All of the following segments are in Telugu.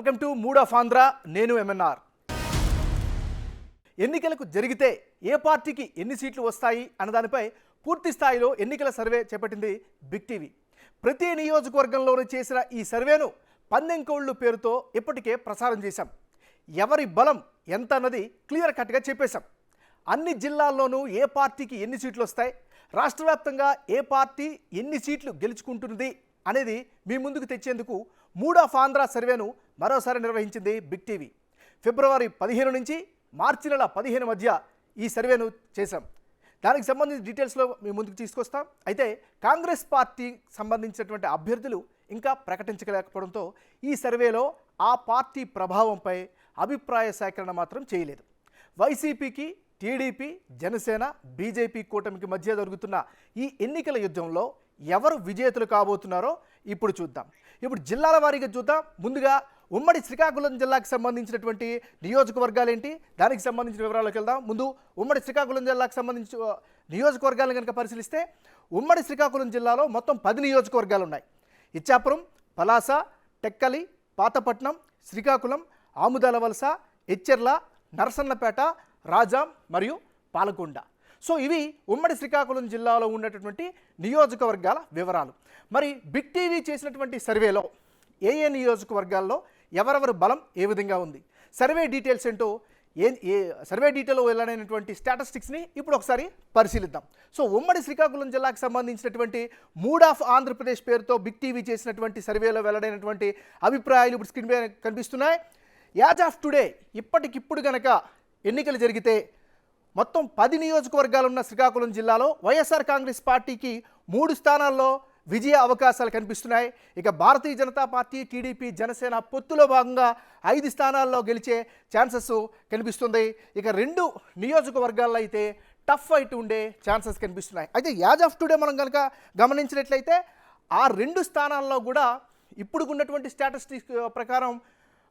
Welcome to mood of Andhra. నేను ఎంఎన్ఆర్. ఎన్నికలకు జరిగితే ఏ పార్టీకి ఎన్ని సీట్లు వస్తాయి అన్నదానిపై పూర్తి స్థాయిలో ఎన్నికల సర్వే చేపట్టింది బిగ్ టీవీ. ప్రతి నియోజకవర్గంలోనూ చేసిన ఈ సర్వేను పందెంకోళ్ళు పేరుతో ఇప్పటికే ప్రసారం చేశాం. ఎవరి బలం ఎంత అన్నది క్లియర్ కట్గా చెప్పేశాం. అన్ని జిల్లాల్లోనూ ఏ పార్టీకి ఎన్ని సీట్లు వస్తాయి, రాష్ట్ర వ్యాప్తంగా ఏ పార్టీ ఎన్ని సీట్లు గెలుచుకుంటుంది అనేది మీ ముందుకు తెచ్చేందుకు మూడ్ ఆఫ్ ఆంధ్ర సర్వేను మరోసారి నిర్వహించింది బిగ్ టీవీ. ఫిబ్రవరి 15 నుంచి మార్చి నెల 15 మధ్య ఈ సర్వేను చేశాం. దానికి సంబంధించిన డీటెయిల్స్లో మీ ముందుకు తీసుకొస్తాం. అయితే కాంగ్రెస్ పార్టీ సంబంధించినటువంటి అభ్యర్థులు ఇంకా ప్రకటించలేకపోవడంతో ఈ సర్వేలో ఆ పార్టీ ప్రభావంపై అభిప్రాయ సేకరణ మాత్రం చేయలేదు. వైసీపీకి, టీడీపీ, జనసేన, బీజేపీ కూటమికి మధ్య జరుగుతున్న ఈ ఎన్నికల యుద్ధంలో ఎవరు విజేతలు కాబోతున్నారో ఇప్పుడు చూద్దాం. ఇప్పుడు జిల్లాల వారీగా చూద్దాం. ముందుగా ఉమ్మడి శ్రీకాకుళం జిల్లాకు సంబంధించినటువంటి నియోజకవర్గాలు ఏంటి, దానికి సంబంధించిన వివరాలకు వెళ్దాం. ముందు ఉమ్మడి శ్రీకాకుళం జిల్లాకు సంబంధించి నియోజకవర్గాలను కనుక పరిశీలిస్తే ఉమ్మడి శ్రీకాకుళం జిల్లాలో మొత్తం 10 నియోజకవర్గాలు ఉన్నాయి. ఇచ్చాపురం, పలాస, టెక్కలి, పాతపట్నం, శ్రీకాకుళం, ఆముదాలవలస, ఎచ్చెర్ల, నరసన్నపేట, రాజాం మరియు పాలకొండ. సో ఇవి ఉమ్మడి శ్రీకాకుళం జిల్లాలో ఉన్నటువంటి నియోజకవర్గాల వివరాలు. మరి బిగ్ టీవీ చేసినటువంటి సర్వేలో ఏ నియోజకవర్గాల్లో ఎవరెవరి బలం ఏ విధంగా ఉంది, సర్వే డీటెయిల్స్ ఏంటో సర్వే డీటెయిల్లో వెళ్ళనటువంటి స్టాటిస్టిక్స్ని ఇప్పుడు ఒకసారి పరిశీలిద్దాం. సో ఉమ్మడి శ్రీకాకుళం జిల్లాకు సంబంధించినటువంటి మూడ్ ఆఫ్ ఆంధ్రప్రదేశ్ పేరుతో బిగ్ టీవీ చేసినటువంటి సర్వేలో వెల్లడైనటువంటి అభిప్రాయాలు ఇప్పుడు స్క్రీన్ మీద కనిపిస్తున్నాయి. యాజ్ ఆఫ్ టుడే, ఇప్పటికిప్పుడు కనుక ఎన్నికలు జరిగితే మొత్తం 10 నియోజకవర్గాలు ఉన్న శ్రీకాకుళం జిల్లాలో వైఎస్ఆర్ కాంగ్రెస్ పార్టీకి 3 స్థానాల్లో విజయ అవకాశాలు కనిపిస్తున్నాయి. ఇక భారతీయ జనతా పార్టీ, టీడీపీ, జనసేన పొత్తులో భాగంగా 5 స్థానాల్లో గెలిచే ఛాన్సెస్ కనిపిస్తుంది. ఇక 2 నియోజకవర్గాల్లో అయితే టఫ్ ఫైట్ ఉండే ఛాన్సెస్ కనిపిస్తున్నాయి. అయితే యాజ్ ఆఫ్ టుడే మనం కనుక గమనించినట్లయితే ఆ 2 స్థానాల్లో కూడా ఇప్పుడు ఉన్నటువంటి స్టాటిస్టిక్స్ ప్రకారం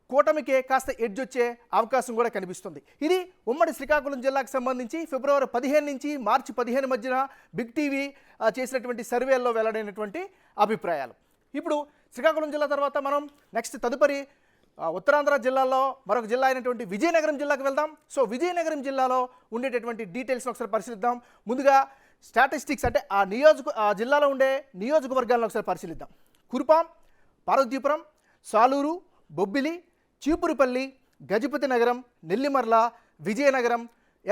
కూటమికే కాస్త ఎడ్జ్ వచ్చే అవకాశం కూడా కనిపిస్తుంది. ఇది ఉమ్మడి శ్రీకాకుళం జిల్లాకు సంబంధించి ఫిబ్రవరి 15 నుంచి మార్చి 15 మధ్యన బిగ్ టీవీ చేసినటువంటి సర్వేల్లో వెల్లడైనటువంటి అభిప్రాయాలు. ఇప్పుడు శ్రీకాకుళం జిల్లా తర్వాత మనం నెక్స్ట్ తదుపరి ఉత్తరాంధ్ర జిల్లాలో మరొక జిల్లా అయినటువంటి విజయనగరం జిల్లాకు వెళ్దాం. సో విజయనగరం జిల్లాలో ఉండేటటువంటి డీటెయిల్స్ని ఒకసారి పరిశీలిద్దాం. ముందుగా స్టాటిస్టిక్స్ అంటే ఆ జిల్లాలో ఉండే నియోజకవర్గాలను ఒకసారి పరిశీలిద్దాం. కురుపాం, పార్వతీపురం, సాలూరు, బొబ్బిలి, చీపురుపల్లి, గజపతి నగరం, నెల్లిమర్ల, విజయనగరం,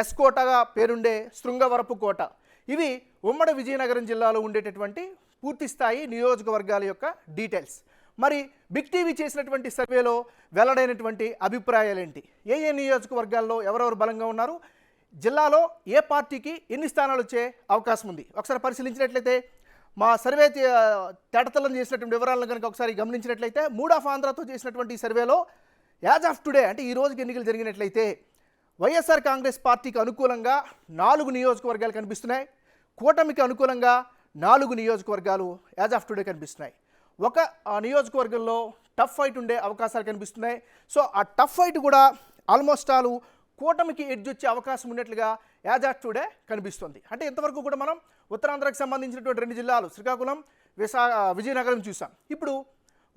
ఎస్కోటగా పేరుండే శృంగవరపు కోట. ఇవి ఉమ్మడి విజయనగరం జిల్లాలో ఉండేటటువంటి పూర్తిస్థాయి నియోజకవర్గాల యొక్క డీటెయిల్స్. మరి బిగ్ టీవీ చేసినటువంటి సర్వేలో వెల్లడైనటువంటి అభిప్రాయాలు ఏంటి, ఏ నియోజకవర్గాల్లో ఎవరెవరు బలంగా ఉన్నారు, జిల్లాలో ఏ పార్టీకి ఎన్ని స్థానాలు వచ్చే అవకాశం ఉంది ఒకసారి పరిశీలించినట్లయితే, మా సర్వే తేటతలం చేసినటువంటి వివరాలను కనుక ఒకసారి గమనించినట్లయితే మూడ్ ఆఫ్ ఆంధ్రతో చేసినటువంటి ఈ సర్వేలో యాజ్ ఆఫ్ టుడే అంటే ఈ రోజుకి ఎన్నికలు జరిగినట్లయితే వైఎస్ఆర్ కాంగ్రెస్ పార్టీకి అనుకూలంగా 4 నియోజకవర్గాలు కనిపిస్తున్నాయి. కూటమికి అనుకూలంగా 4 నియోజకవర్గాలు యాజ్ ఆఫ్ టుడే కనిపిస్తున్నాయి. ఒక నియోజకవర్గంలో టఫ్ ఫైట్ ఉండే అవకాశాలు కనిపిస్తున్నాయి. సో ఆ టఫ్ ఫైట్ కూడా ఆల్మోస్ట్ ఆల్ కూటమికి ఎడ్జ్ వచ్చే అవకాశం ఉన్నట్లుగా యాజ్ ఆఫ్ టుడే కనిపిస్తుంది. అంటే ఇంతవరకు కూడా మనం ఉత్తరాంధ్రకు సంబంధించినటువంటి 2 జిల్లాలు శ్రీకాకుళం, విజయనగరం చూసాం. ఇప్పుడు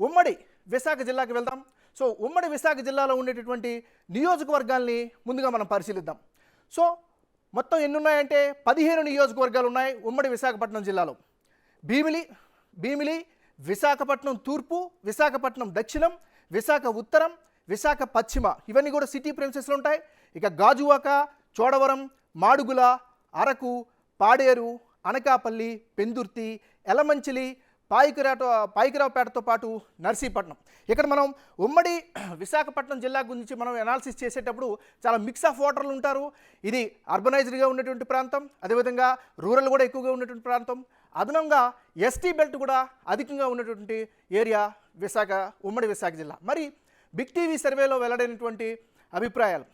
ఉమ్మడి విశాఖ జిల్లాకి వెళ్దాం. సో ఉమ్మడి విశాఖ జిల్లాలో ఉండేటటువంటి నియోజకవర్గాల్ని ముందుగా మనం పరిశీలిద్దాం. సో మొత్తం ఎన్ని ఉన్నాయంటే 15 నియోజకవర్గాలు ఉన్నాయి ఉమ్మడి విశాఖపట్నం జిల్లాలో. భీమిలి, విశాఖపట్నం తూర్పు, విశాఖపట్నం దక్షిణం, విశాఖ ఉత్తరం, విశాఖ పశ్చిమ, ఇవన్నీ కూడా సిటీ ప్రిన్సెస్లో ఉంటాయి. ఇక గాజువాక, చోడవరం, మాడుగుల, అరకు, పాడేరు, అనకాపల్లి, పెందుర్తి, ఎలమంచిలి, పాయికరావుపేటతో పాటు నర్సీపట్నం. ఇక్కడ మనం ఉమ్మడి విశాఖపట్నం జిల్లా గురించి మనం అనాలిసిస్ చేసేటప్పుడు చాలా మిక్స్ ఆఫ్ ఓటర్లు ఉంటారు. ఇది అర్బనైజ్డ్గా ఉన్నటువంటి ప్రాంతం, అదేవిధంగా రూరల్ కూడా ఎక్కువగా ఉన్నటువంటి ప్రాంతం, అదనంగా ఎస్టీ బెల్ట్ కూడా అధికంగా ఉన్నటువంటి ఏరియా ఉమ్మడి విశాఖ జిల్లా. మరి బిగ్ టీవీ సర్వేలో వెల్లడైనటువంటి అభిప్రాయాలు,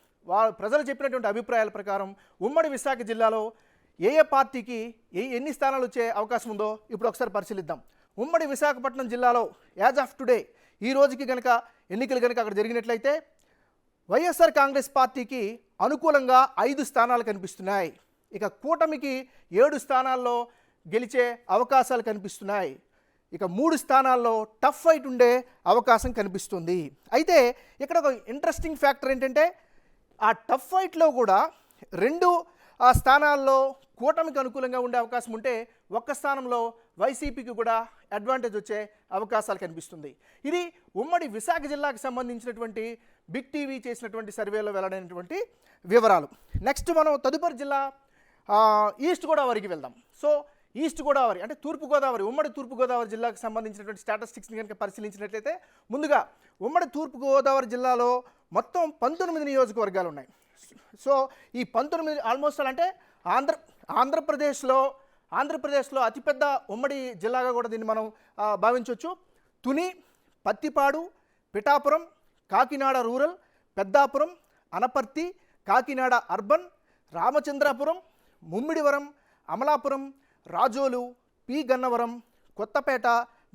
ప్రజలు చెప్పినటువంటి అభిప్రాయాల ప్రకారం ఉమ్మడి విశాఖ జిల్లాలో ఏ పార్టీకి ఎన్ని స్థానాలు వచ్చే అవకాశం ఉందో ఇప్పుడు ఒకసారి పరిశీలిద్దాం. ఉమ్మడి విశాఖపట్నం జిల్లాలో యాజ్ ఆఫ్ టుడే ఈ రోజుకి కనుక ఎన్నికలు కనుక అక్కడ జరిగినట్లయితే వైఎస్ఆర్ కాంగ్రెస్ పార్టీకి అనుకూలంగా 5 స్థానాలు కనిపిస్తున్నాయి. ఇక కూటమికి 7 స్థానాల్లో గెలిచే అవకాశాలు కనిపిస్తున్నాయి. ఇక 3 స్థానాల్లో టఫ్ ఫైట్ ఉండే అవకాశం కనిపిస్తుంది. అయితే ఇక్కడ ఒక ఇంట్రెస్టింగ్ ఫ్యాక్టర్ ఏంటంటే ఆ టఫ్ ఫైట్లో కూడా 2 స్థానాల్లో కూటమికి అనుకూలంగా ఉండే అవకాశం ఉంటే ఒక్క స్థానంలో వైసీపీకి కూడా అడ్వాంటేజ్ వచ్చే అవకాశాలు కనిపిస్తుంది. ఇది ఉమ్మడి విశాఖ జిల్లాకు సంబంధించినటువంటి బిగ్ టీవీ చేసినటువంటి సర్వేలో వెల్లడైనటువంటి వివరాలు. నెక్స్ట్ మనం తదుపరి జిల్లా ఈస్ట్ గోదావరికి వెళ్దాం. సో ఈస్ట్ గోదావరి అంటే తూర్పుగోదావరి, ఉమ్మడి తూర్పుగోదావరి జిల్లాకు సంబంధించినటువంటి స్టాటిస్టిక్స్ని కనుక పరిశీలించినట్లయితే ముందుగా ఉమ్మడి తూర్పుగోదావరి జిల్లాలో మొత్తం 19 నియోజకవర్గాలు ఉన్నాయి. సో ఈ 19 ఆల్మోస్ట్ అంటే ఆంధ్రప్రదేశ్లో అతిపెద్ద ఉమ్మడి జిల్లాగా కూడా దీన్ని మనం భావించవచ్చు. Tuni, Pattipadu, Pithapuram, Kakinada rural, Peddapuram, Anaparthi, Kakinada urban, Ramachandrapuram, Mummidivaram, Amalapuram, Razole, P Gannavaram, Kothapeta,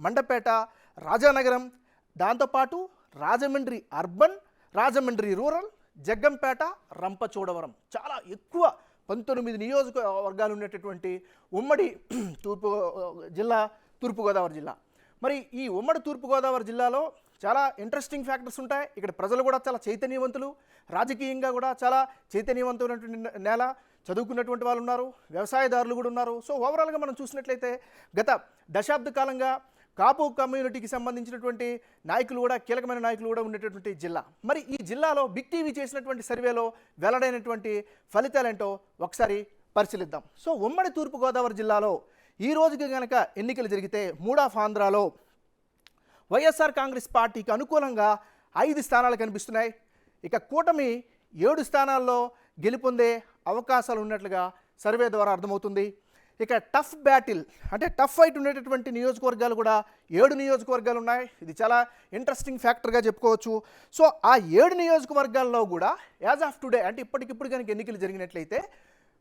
Mandapeta, Rajanagaram, దాంతోపాటు రాజమండ్రి అర్బన్, రాజమండ్రి రూరల్, జగ్గంపేట, రంపచోడవరం. చాలా ఎక్కువ 19 నియోజకవర్గాలు ఉండేటటువంటి ఉమ్మడి తూర్పుగోదావరి జిల్లా. మరి ఈ ఉమ్మడి తూర్పుగోదావరి జిల్లాలో చాలా ఇంట్రెస్టింగ్ ఫ్యాక్టర్స్ ఉంటాయి. ఇక్కడ ప్రజలు కూడా చాలా చైతన్యవంతులు, రాజకీయంగా కూడా చాలా చైతన్యవంతమైనటువంటి నేల, చదువుకున్నటువంటి వాళ్ళు ఉన్నారు, వ్యవసాయదారులు కూడా ఉన్నారు. సో ఓవరాల్గా మనం చూసినట్లయితే గత దశాబ్ద కాలంగా కాపు కమ్యూనిటీకి సంబంధించినటువంటి నాయకులు కూడా, కీలకమైన నాయకులు కూడా ఉండేటటువంటి జిల్లా. మరి ఈ జిల్లాలో బిగ్ టీవీ చేసినటువంటి సర్వేలో వెల్లడైనటువంటి ఫలితాలేంటో ఒకసారి పరిశీలిద్దాం. సో ఉమ్మడి తూర్పుగోదావరి జిల్లాలో ఈ రోజుకి కనుక ఎన్నికలు జరిగితే మూడ్ ఆఫ్ ఆంధ్రాలో వైఎస్ఆర్ కాంగ్రెస్ పార్టీకి అనుకూలంగా 5 స్థానాలు కనిపిస్తున్నాయి. ఇక కూటమి 7 స్థానాల్లో గెలుపొందే అవకాశాలు ఉన్నట్లుగా సర్వే ద్వారా అర్థమవుతుంది. ఇక టఫ్ బ్యాటిల్ అంటే టఫ్ ఫైట్ ఉండేటటువంటి నియోజకవర్గాలు కూడా 7 నియోజకవర్గాలు ఉన్నాయి. ఇది చాలా ఇంట్రెస్టింగ్ ఫ్యాక్టర్గా చెప్పుకోవచ్చు. సో ఆ 7 నియోజకవర్గాల్లో కూడా యాజ్ ఆఫ్ టుడే అంటే ఇప్పటికిప్పుడు కనుక ఎన్నికలు జరిగినట్లయితే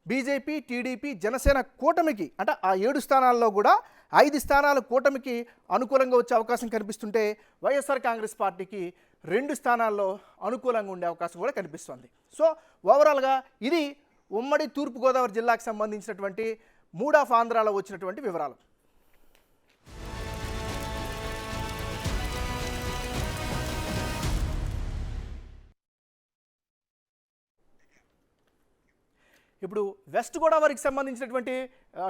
బీజేపీ, టీడీపీ, జనసేన కూటమికి అంటే ఆ 7 స్థానాల్లో కూడా 5 స్థానాలు కూటమికి అనుకూలంగా వచ్చే అవకాశం కనిపిస్తుంటే వైఎస్ఆర్ కాంగ్రెస్ పార్టీకి 2 స్థానాల్లో అనుకూలంగా ఉండే అవకాశం కూడా కనిపిస్తుంది. సో ఓవరాల్గా ఇది ఉమ్మడి తూర్పుగోదావరి జిల్లాకు సంబంధించినటువంటి మూడ్ ఆఫ్ ఆంధ్రాలో వచ్చినటువంటి వివరాలు. ఇప్పుడు వెస్ట్ గోదావరికి సంబంధించినటువంటి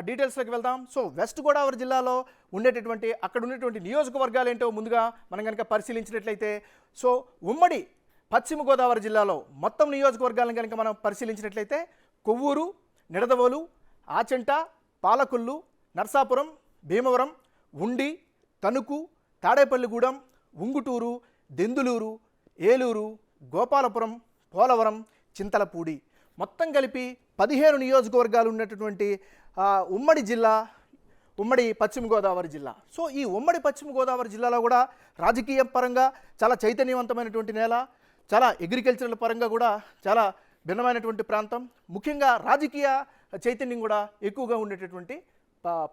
డీటెయిల్స్లోకి వెళ్దాం. సో వెస్ట్ గోదావరి జిల్లాలో అక్కడ ఉండేటువంటి నియోజకవర్గాలు ఏంటో ముందుగా మనం కనుక పరిశీలించినట్లయితే, సో ఉమ్మడి పశ్చిమ గోదావరి జిల్లాలో మొత్తం నియోజకవర్గాలను కనుక మనం పరిశీలించినట్లయితే కొవ్వూరు, నిడదవోలు, ఆచంట, పాలకొల్లు, నర్సాపురం, భీమవరం, ఉండి, తణుకు, తాడేపల్లిగూడెం, ఉంగుటూరు, దెందులూరు, ఏలూరు, గోపాలపురం, పోలవరం, చింతలపూడి మొత్తం కలిపి 15 నియోజకవర్గాలు ఉన్నటువంటి ఉమ్మడి పశ్చిమ గోదావరి జిల్లా. సో ఈ ఉమ్మడి పశ్చిమ గోదావరి జిల్లాలో కూడా రాజకీయ పరంగా చాలా చైతన్యవంతమైనటువంటి నేల, చాలా అగ్రికల్చరల్ పరంగా కూడా చాలా భిన్నమైనటువంటి ప్రాంతం, ముఖ్యంగా రాజకీయ చైతన్యం కూడా ఎక్కువగా ఉండేటటువంటి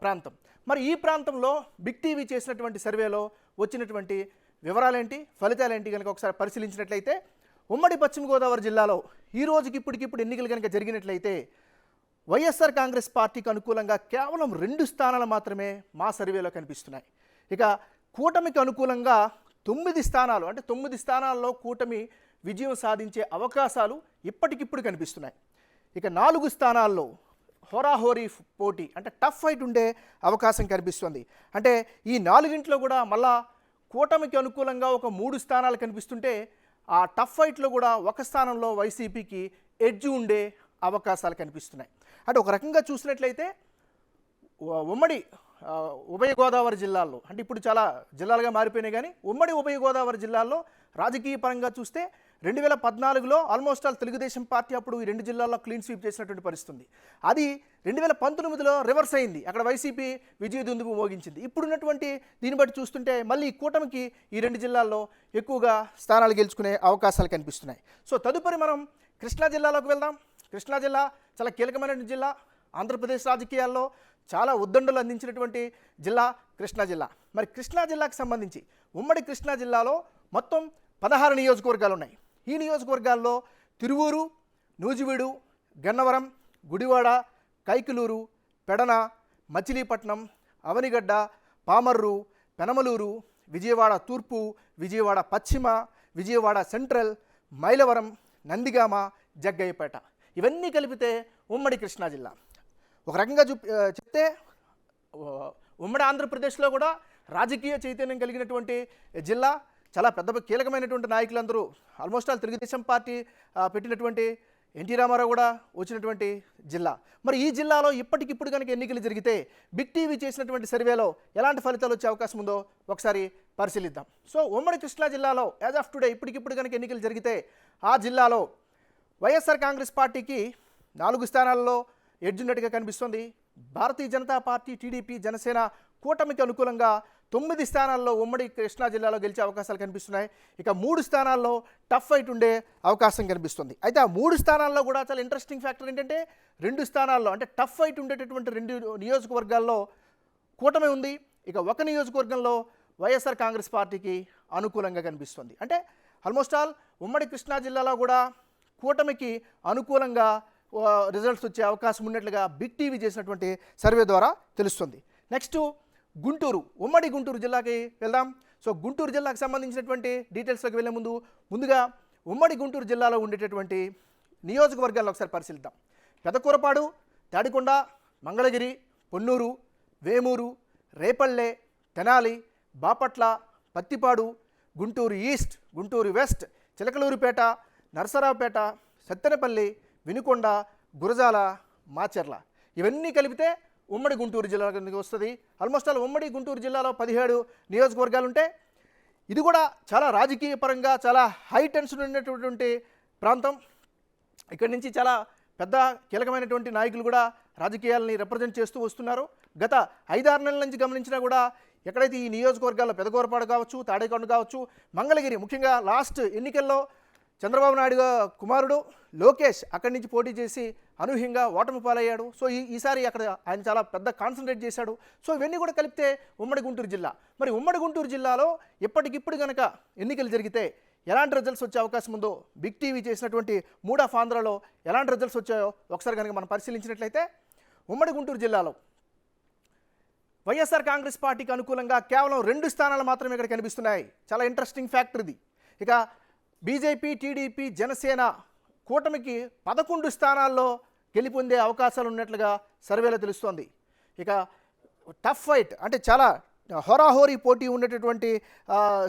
ప్రాంతం. మరి ఈ ప్రాంతంలో బిగ్ టీవీ చేసినటువంటి సర్వేలో వచ్చినటువంటి వివరాలేంటి, ఫలితాలేంటి కనుక ఒకసారి పరిశీలించినట్లయితే ఉమ్మడి పశ్చిమ గోదావరి జిల్లాలో ఈ రోజుకి ఇప్పటికిప్పుడు ఎన్నికలు కనుక జరిగినట్లయితే వైఎస్ఆర్ కాంగ్రెస్ పార్టీకి అనుకూలంగా కేవలం 2 స్థానాలు మాత్రమే మా సర్వేలో కనిపిస్తున్నాయి. ఇక కూటమికి అనుకూలంగా 9 స్థానాలు అంటే 9 స్థానాల్లో కూటమి విజయం సాధించే అవకాశాలు ఇప్పటికిప్పుడు కనిపిస్తున్నాయి. ఇక 4 స్థానాల్లో హోరాహోరీ పోటీ అంటే టఫ్ ఫైట్ ఉండే అవకాశం కనిపిస్తుంది. అంటే ఈ 4 కూడా మళ్ళా కూటమికి అనుకూలంగా ఒక 3 స్థానాలు కనిపిస్తుంటే ఆ టఫ్ ఫైట్లో కూడా ఒక స్థానంలో వైసీపీకి ఎడ్జ్ ఉండే అవకాశాలు కనిపిస్తున్నాయి. అంటే ఒక రకంగా చూసినట్లయితే ఉమ్మడి ఉభయ గోదావరి జిల్లాల్లో అంటే ఇప్పుడు చాలా జిల్లాలుగా మారిపోయినాయి, కానీ ఉమ్మడి ఉభయ గోదావరి జిల్లాల్లో రాజకీయ పరంగా చూస్తే 2014లో ఆల్మోస్ట్ ఆల్ తెలుగుదేశం పార్టీ అప్పుడు ఈ 2 జిల్లాల్లో క్లీన్ స్వీప్ చేసినటువంటి పరిస్థితి ఉంది. అది 2019లో రివర్స్ అయింది, అక్కడ వైసీపీ విజయదుందుబు మోగించింది. ఇప్పుడున్నటువంటి దీన్ని బట్టి చూస్తుంటే మళ్ళీ కూటమికి ఈ 2 జిల్లాల్లో ఎక్కువగా స్థానాలు గెలుచుకునే అవకాశాలు కనిపిస్తున్నాయి. సో తదుపరి మనం కృష్ణా జిల్లాలోకి వెళ్దాం. కృష్ణా జిల్లా చాలా కీలకమైన జిల్లా, ఆంధ్రప్రదేశ్ రాజకీయాల్లో చాలా ఉద్దండులు అందించినటువంటి జిల్లా కృష్ణా జిల్లా. మరి కృష్ణా జిల్లాకు సంబంధించి ఉమ్మడి కృష్ణా జిల్లాలో మొత్తం 16 నియోజకవర్గాలు ఉన్నాయి. ఈ నియోజకవర్గాల్లో తిరువూరు, నూజివీడు, గన్నవరం, గుడివాడ, కైకలూరు, పెడన, మచిలీపట్నం, అవనిగడ్డ, పామర్రు, పెనమలూరు, విజయవాడ తూర్పు, విజయవాడ పశ్చిమ, విజయవాడ సెంట్రల్, మైలవరం, నందిగామ, జగ్గయ్యపేట ఇవన్నీ కలిపితే ఉమ్మడి కృష్ణా జిల్లా. ఒక రకంగా చెప్తే ఉమ్మడి ఆంధ్రప్రదేశ్లో కూడా రాజకీయ చైతన్యం కలిగినటువంటి జిల్లా. చాలా పెద్ద కీలకమైనటువంటి నాయకులందరూ ఆల్మోస్ట్ ఆల్ తెలుగుదేశం పార్టీ పెట్టినటువంటి ఎన్టీ రామారావు కూడా వచ్చినటువంటి జిల్లా. మరి ఈ జిల్లాలో ఇప్పటికిప్పుడు కనుక ఎన్నికలు జరిగితే బిగ్ టీవీ చేసినటువంటి సర్వేలో ఎలాంటి ఫలితాలు వచ్చే అవకాశం ఉందో ఒకసారి పరిశీలిద్దాం. సో ఉమ్మడి కృష్ణా జిల్లాలో యాజ్ ఆఫ్ టుడే ఇప్పటికిప్పుడు కనుక ఎన్నికలు జరిగితే ఆ జిల్లాలో వైఎస్ఆర్ కాంగ్రెస్ పార్టీకి 4 స్థానాల్లో ఎడ్జున్నట్టుగా కనిపిస్తుంది. భారతీయ జనతా పార్టీ, టీడీపీ, జనసేన కూటమికి అనుకూలంగా 9 స్థానాల్లో ఉమ్మడి కృష్ణా జిల్లాలో గెలిచే అవకాశాలు కనిపిస్తున్నాయి. ఇక 3 స్థానాల్లో టఫ్ ఫైట్ ఉండే అవకాశం కనిపిస్తుంది. అయితే ఆ 3 స్థానాల్లో కూడా చాలా ఇంట్రెస్టింగ్ ఫ్యాక్టర్ ఏంటంటే 2 స్థానాల్లో అంటే టఫ్ ఫైట్ ఉండేటటువంటి 2 నియోజకవర్గాల్లో కూటమి ఉంది. ఇక ఒక నియోజకవర్గంలో వైఎస్ఆర్ కాంగ్రెస్ పార్టీకి అనుకూలంగా కనిపిస్తుంది. అంటే ఆల్మోస్ట్ ఆల్ ఉమ్మడి కృష్ణా జిల్లాలో కూడా కూటమికి అనుకూలంగా రిజల్ట్స్ వచ్చే అవకాశం ఉన్నట్లుగా బిగ్ టీవీ చేసినటువంటి సర్వే ద్వారా తెలుస్తుంది. నెక్స్ట్ గుంటూరు, ఉమ్మడి గుంటూరు జిల్లాకి వెళ్దాం. సో గుంటూరు జిల్లాకు సంబంధించినటువంటి డీటెయిల్స్లోకి వెళ్ళే ముందుగా ఉమ్మడి గుంటూరు జిల్లాలో ఉండేటటువంటి నియోజకవర్గాలను ఒకసారి పరిశీలిద్దాం. పెదకూరపాడు, తాడికొండ, మంగళగిరి, పొన్నూరు, వేమూరు, రేపల్లె, తెనాలి, బాపట్ల, పత్తిపాడు, గుంటూరు ఈస్ట్, గుంటూరు వెస్ట్, చిలకలూరుపేట, నరసరావుపేట, సత్తెనపల్లి, వినుకొండ, గురజాల, మాచర్ల ఇవన్నీ కలిపితే ఉమ్మడి గుంటూరు జిల్లా కిందకి వస్తుంది. ఆల్మోస్ట్ ఆల్ ఉమ్మడి గుంటూరు జిల్లాలో 17 నియోజకవర్గాలు ఉంటే ఇది కూడా చాలా రాజకీయ పరంగా చాలా హై టెన్షన్ ఉన్నటువంటి ప్రాంతం. ఇక్కడి నుంచి చాలా పెద్ద కీలకమైనటువంటి నాయకులు కూడా రాజకీయాలని రిప్రజెంట్ చేస్తూ వస్తున్నారు. గత 5-6 నెలల నుంచి గమనించినా కూడా ఎక్కడైతే ఈ నియోజకవర్గాల్లో పెదకూరపాడు కావచ్చు, తాడేకొండ కావచ్చు, మంగళగిరి, ముఖ్యంగా లాస్ట్ ఎన్నికల్లో చంద్రబాబు నాయుడు కుమారుడు లోకేష్ అక్కడి నుంచి పోటీ చేసి అనూహ్యంగా ఓటమి పాలయ్యాడు. సో ఈసారి అక్కడ ఆయన చాలా పెద్ద కాన్సన్ట్రేట్ చేశాడు. సో ఇవన్నీ కూడా కలిపితే ఉమ్మడి గుంటూరు జిల్లా. మరి ఉమ్మడి గుంటూరు జిల్లాలో ఇప్పటికిప్పుడు కనుక ఎన్నికలు జరిగితే ఎలాంటి రిజల్ట్స్ వచ్చే అవకాశం ఉందో బిగ్ టీవీ చేసినటువంటి మూడ్ ఆఫ్ ఆంధ్రాలో ఎలాంటి రిజల్ట్స్ వచ్చాయో ఒకసారి కనుక మనం పరిశీలించినట్లయితే ఉమ్మడి గుంటూరు జిల్లాలో వైఎస్ఆర్ కాంగ్రెస్ పార్టీకి అనుకూలంగా కేవలం 2 స్థానాలు మాత్రమే ఇక్కడ కనిపిస్తున్నాయి. చాలా ఇంట్రెస్టింగ్ ఫ్యాక్టర్ ఇది. ఇక బీజేపీ, టీడీపీ, జనసేన కూటమికి 11 స్థానాల్లో గెలుపొందే అవకాశాలు ఉన్నట్లుగా సర్వేలో తెలుస్తోంది. ఇక టఫ్ ఫైట్ అంటే చాలా హోరాహోరీ పోటీ ఉండేటటువంటి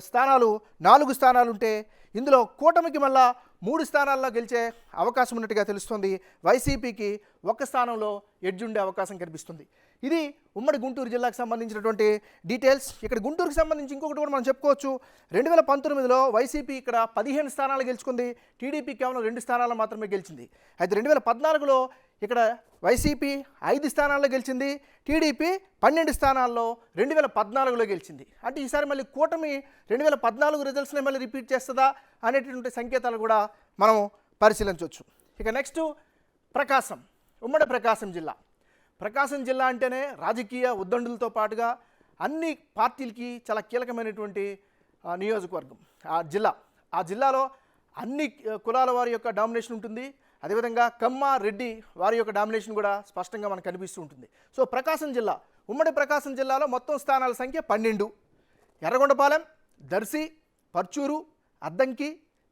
స్థానాలు 4 స్థానాలు ఉంటే ఇందులో కూటమికి మళ్ళా 3 స్థానాల్లో గెలిచే అవకాశం ఉన్నట్టుగా తెలుస్తుంది. వైసీపీకి 1 స్థానంలో ఎడ్జ్ ఉండే అవకాశం కనిపిస్తుంది. ఇది ఉమ్మడి గుంటూరు జిల్లాకు సంబంధించినటువంటి డీటెయిల్స్. ఇక్కడ గుంటూరుకు సంబంధించి ఇంకొకటి కూడా మనం చెప్పుకోవచ్చు. 2019లో వైసీపీ ఇక్కడ 15 స్థానాలు గెలుచుకుంది, టీడీపీ కేవలం 2 స్థానాలు మాత్రమే గెలిచింది. అయితే 2014లో ఇక్కడ వైసీపీ 5 స్థానాల్లో గెలిచింది, టీడీపీ 12 స్థానాల్లో 2014లో గెలిచింది. అంటే ఈసారి మళ్ళీ కూటమి 2014 రిజల్ట్స్ని మళ్ళీ రిపీట్ చేస్తుందా అనేటటువంటి సంకేతాలు కూడా మనం పరిశీలించవచ్చు. ఇక నెక్స్ట్ ప్రకాశం, ఉమ్మడి ప్రకాశం జిల్లా. ప్రకాశం జిల్లా అంటేనే రాజకీయ ఉద్దండులతో పాటుగా అన్ని పార్టీలకి చాలా కీలకమైనటువంటి నియోజకవర్గం ఆ జిల్లాలో అన్ని కులాల వారి యొక్క డామినేషన్ ఉంటుంది. అదేవిధంగా కమ్మ, రెడ్డి వారి యొక్క డామినేషన్ కూడా స్పష్టంగా మనకు కనిపిస్తూ ఉంటుంది. సో ప్రకాశం జిల్లా, ఉమ్మడి ప్రకాశం జిల్లాలో మొత్తం స్థానాల సంఖ్య 12. ఎర్రగొండపాలెం, దర్శి, పర్చూరు, అద్దంకి,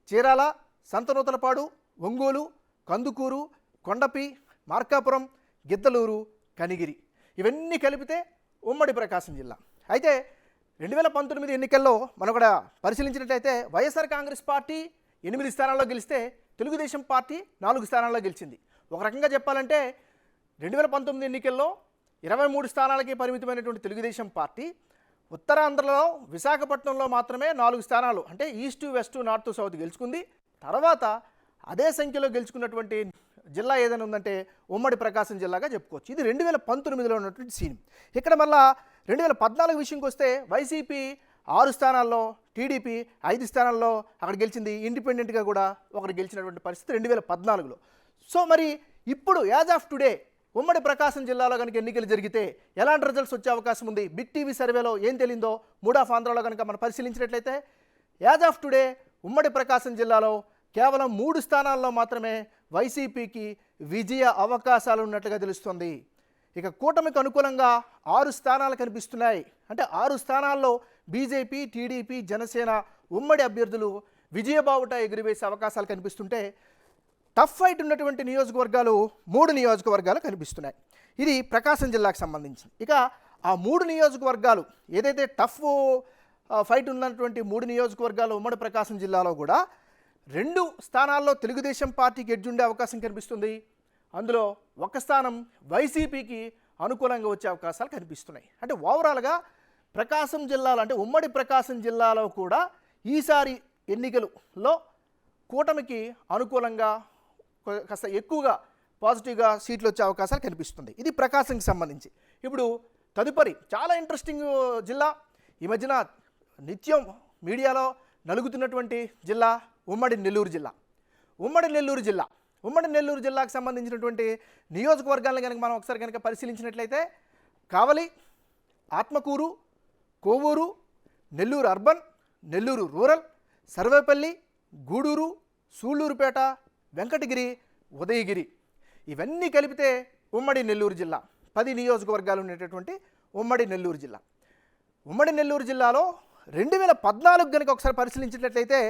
చీరాల, సంతనూతలపాడు, ఒంగోలు, కందుకూరు, కొండపి, మార్కాపురం, గిద్దలూరు, కనిగిరి ఇవన్నీ కలిపితే ఉమ్మడి ప్రకాశం జిల్లా. అయితే 2019 ఎన్నికల్లో మనం కూడా పరిశీలించినట్లయితే వైఎస్ఆర్ కాంగ్రెస్ పార్టీ 8 స్థానాల్లో గెలిస్తే తెలుగుదేశం పార్టీ 4 స్థానాల్లో గెలిచింది. ఒక రకంగా చెప్పాలంటే 2019 ఎన్నికల్లో 23 స్థానాలకి పరిమితమైనటువంటి తెలుగుదేశం పార్టీ ఉత్తరాంధ్రలో విశాఖపట్నంలో మాత్రమే 4 స్థానాలు అంటే ఈస్ట్, వెస్ట్, నార్త్, సౌత్ గెలుచుకుంది. తర్వాత అదే సంఖ్యలో గెలుచుకున్నటువంటి జిల్లా ఏదైనా ఉందంటే ఉమ్మడి ప్రకాశం జిల్లాగా చెప్పుకోవచ్చు. ఇది 2019లో ఉన్నటువంటి సీన్. ఇక్కడ మళ్ళా 2014 విషయంకి వస్తే వైసీపీ 6 స్థానాల్లో, టీడీపీ 5 స్థానాల్లో అక్కడ గెలిచింది. ఇండిపెండెంట్గా కూడా ఒకరు గెలిచినటువంటి పరిస్థితి 2014లో. సో మరి ఇప్పుడు యాజ్ ఆఫ్ టుడే ఉమ్మడి ప్రకాశం జిల్లాలో కనుక ఎన్నికలు జరిగితే ఎలాంటి రిజల్ట్స్ వచ్చే అవకాశం ఉంది? బిగ్ టీవీ సర్వేలో ఏం తెలిందో మూడ్ ఆఫ్ ఆంధ్రాలో కనుక మనం పరిశీలించినట్లయితే యాజ్ ఆఫ్ టుడే ఉమ్మడి ప్రకాశం జిల్లాలో కేవలం 3 స్థానాల్లో మాత్రమే వైసీపీకి విజయ అవకాశాలు ఉన్నట్లుగా తెలుస్తుంది. ఇక కూటమికి అనుకూలంగా 6 స్థానాలు కనిపిస్తున్నాయి. అంటే 6 స్థానాల్లో బీజేపీ, టీడీపీ, జనసేన ఉమ్మడి అభ్యర్థులు విజయబావుట ఎగురవేసే అవకాశాలు కనిపిస్తుంటే టఫ్ ఫైట్ ఉన్నటువంటి నియోజకవర్గాలు 3 నియోజకవర్గాలు కనిపిస్తున్నాయి. ఇది ప్రకాశం జిల్లాకు సంబంధించింది. ఇక ఆ 3 నియోజకవర్గాలు ఏదైతే టఫ్ ఫైట్ ఉన్నటువంటి 3 నియోజకవర్గాలు ఉమ్మడి ప్రకాశం జిల్లాలో కూడా 2 స్థానాల్లో తెలుగుదేశం పార్టీకి ఎడ్జుండే అవకాశం కనిపిస్తుంది. అందులో ఒక స్థానం వైసీపీకి అనుకూలంగా వచ్చే అవకాశాలు కనిపిస్తున్నాయి. అంటే ఓవరాల్గా ప్రకాశం జిల్లాలో అంటే ఉమ్మడి ప్రకాశం జిల్లాలో కూడా ఈసారి ఎన్నికలలో కూటమికి అనుకూలంగా కాస్త ఎక్కువగా పాజిటివ్గా సీట్లు వచ్చే అవకాశాలు కనిపిస్తుంది. ఇది ప్రకాశంకి సంబంధించి. ఇప్పుడు తదుపరి చాలా ఇంట్రెస్టింగ్ జిల్లా, ఈ మధ్యన నిత్యం మీడియాలో నలుగుతున్నటువంటి జిల్లా ఉమ్మడి నెల్లూరు జిల్లా. ఉమ్మడి నెల్లూరు జిల్లాకు సంబంధించినటువంటి నియోజకవర్గాలను కనుక మనం ఒకసారి కనుక పరిశీలించినట్లయితే కావలి, ఆత్మకూరు, కోవూరు, నెల్లూరు అర్బన్, నెల్లూరు రూరల్, సర్వేపల్లి, గూడూరు, సూళ్లూరుపేట, వెంకటగిరి, ఉదయగిరి ఇవన్నీ కలిపితే ఉమ్మడి నెల్లూరు జిల్లా 10 నియోజకవర్గాలు ఉండేటటువంటి ఉమ్మడి నెల్లూరు జిల్లా. ఉమ్మడి నెల్లూరు జిల్లాలో 2014 కనుక ఒకసారి పరిశీలించినట్లయితే